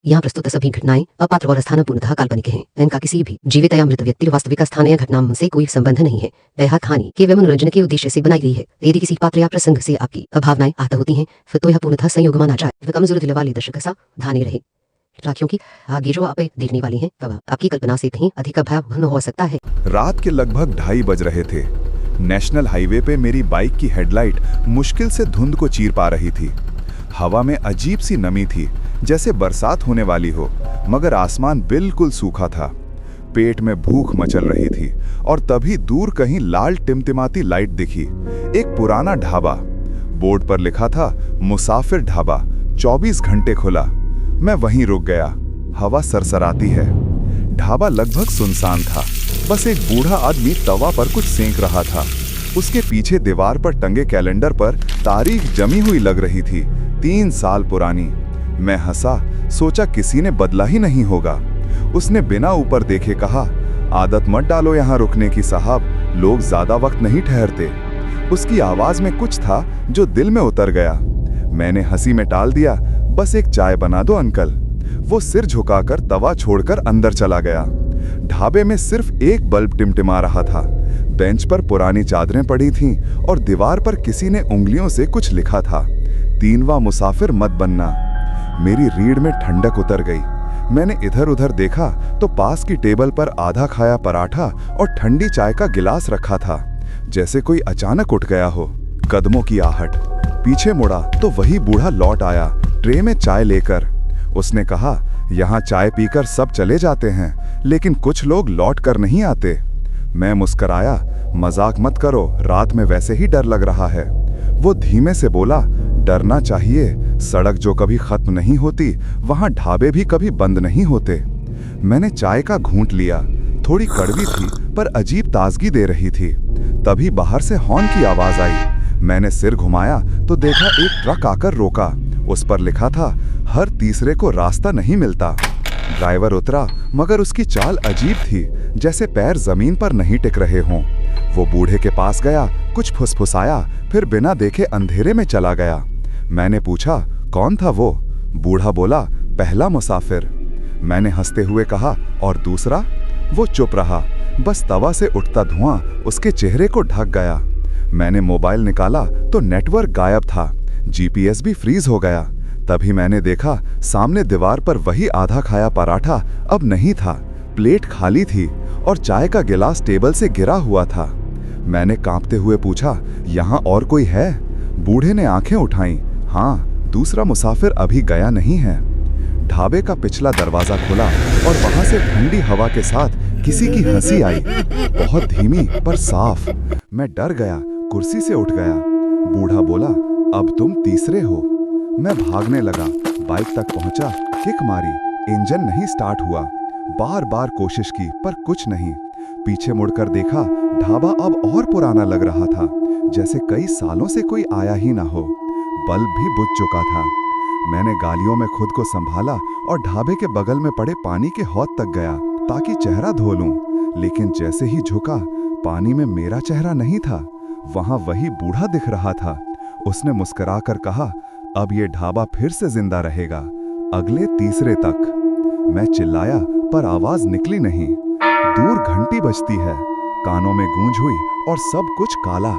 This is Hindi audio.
यहाँ प्रस्तुत सभी घटनाएं अपात्र और स्थान पूर्णतः काल्पनिक हैं। इनका किसी भी जीवित या मृत व्यक्ति वास्तविक स्थान या घटना से कोई संबंध नहीं है। यह कहानी केवल मनोरंजन के उद्देश्य से बनाई गई है। यदि किसी पात्र या प्रसंग से आपकी भावनाएं आहत होती हैं फिर तो यह पूर्णतः संयोग माना जाए। कमजोर दिल वाले दर्शक सावधानी रहे, क्योंकि आगे जो आप देखने वाली हैं वह आपकी कल्पना से कहीं अधिक भयावह हो सकता है। रात के लगभग 2:30 बज रहे थे। नेशनल हाईवे पे मेरी बाइक की हेडलाइट मुश्किल से धुंध को चीर पा रही थी। हवा में अजीब सी नमी थी, जैसे बरसात होने वाली हो, मगर आसमान बिल्कुल सूखा था। पेट में भूख मचल रही थी और तभी दूर कहीं लाल टिमटिमाती लाइट दिखी। एक पुराना ढाबा, बोर्ड पर लिखा था मुसाफिर ढाबा, 24 घंटे खुला। मैं वहीं रुक गया। हवा सरसराती है। ढाबा लगभग सुनसान था। बस एक बूढ़ा आदमी तवा पर कुछ सेंक रहा था। उसके पीछे दीवार पर टंगे कैलेंडर पर तारीख जमी हुई लग रही थी, 3 साल पुरानी। मैं हंसा, सोचा किसी ने बदला ही नहीं होगा। उसने बिना ऊपर देखे कहा, आदत मत डालो यहाँ रुकने की साहब, लोग ज्यादा वक्त नहीं ठहरते। उसकी आवाज में कुछ था जो दिल में उतर गया। मैंने हंसी में टाल दिया, बस एक चाय बना दो अंकल। वो सिर झुकाकर तवा छोड़कर अंदर चला गया। ढाबे में सिर्फ एक बल्ब टिमटिमा रहा था। बेंच पर पुरानी चादरें पड़ी थीं और दीवार पर किसी ने उंगलियों से कुछ लिखा था, 3वां मुसाफिर मत बनना। मेरी रीढ़ में ठंडक उतर गई। मैंने इधर उधर देखा तो पास की टेबल पर आधा खाया पराठा और ठंडी चाय का गिलास रखा था, जैसे कोई अचानक उठ गया हो। कदमों की आहट। पीछे मुड़ा तो वही बूढ़ा लौट आया, ट्रे में चाय लेकर। उसने कहा, यहाँ चाय पीकर सब चले जाते हैं, लेकिन कुछ लोग लौट कर नहीं आते। मैं मुस्कराया, मजाक मत करो, रात में वैसे ही डर लग रहा है। वो धीमे से बोला, डरना चाहिए, सड़क जो कभी खत्म नहीं होती, वहां ढाबे भी कभी बंद नहीं होते। मैंने चाय का घूंट लिया। थोड़ी कड़वी थी पर अजीब ताजगी दे रही थी। तभी बाहर से हॉर्न की आवाज आई। मैंने सिर घुमाया तो देखा एक ट्रक आकर रोका। उस पर लिखा था, हर तीसरे को रास्ता नहीं मिलता। ड्राइवर उतरा, मगर उसकी चाल अजीब थी, जैसे पैर जमीन पर नहीं टिक रहे हों। वो बूढ़े के पास गया, कुछ फुसफुसाया, फिर बिना देखे अंधेरे में चला गया। मैंने पूछा, कौन था वो? बूढ़ा बोला, पहला मुसाफिर। मैंने हंसते हुए कहा, और दूसरा? वो चुप रहा, बस तवा से उठता धुआं उसके चेहरे को ढक गया। मैंने मोबाइल निकाला तो नेटवर्क गायब था, जीपीएस भी फ्रीज हो गया। तभी मैंने देखा, सामने दीवार पर वही आधा खाया पराठा अब नहीं था, प्लेट खाली थी और चाय का गिलास टेबल से गिरा हुआ था। मैंने कांपते हुए पूछा, यहाँ और कोई है? बूढ़े ने आंखें उठाईं, हाँ, दूसरा मुसाफिर अभी गया नहीं है। ढाबे का पिछला दरवाजा खुला और वहां से ठंडी हवा के साथ किसी की हंसी आई, बहुत धीमी पर साफ। मैं डर गया, कुर्सी से उठ गया। बूढ़ा बोला, अब तुम तीसरे हो। मैं भागने लगा, बाइक तक पहुंचा, किक मारी, इंजन नहीं स्टार्ट हुआ। बार बार कोशिश की पर कुछ नहीं। पीछे मुड़कर देखा, ढाबा अब और पुराना लग रहा था, जैसे कई सालों से कोई आया ही ना हो। बल्ब भी बुझ चुका था। मैंने गालियों में खुद को संभाला और ढाबे के बगल में पड़े पानी के हौद तक गया ताकि चेहरा धो लूं। लेकिन जैसे ही झुका, पानी में मेरा चेहरा नहीं था, वहां वही बूढ़ा दिख रहा था। उसने मुस्कुराकर कहा, अब ये ढाबा फिर से जिंदा रहेगा, अगले तीसरे तक। मैं चिल्लाया पर आवाज निकली नहीं। दूर घंटी बजती है, कानों में गूंज हुई और सब कुछ काला।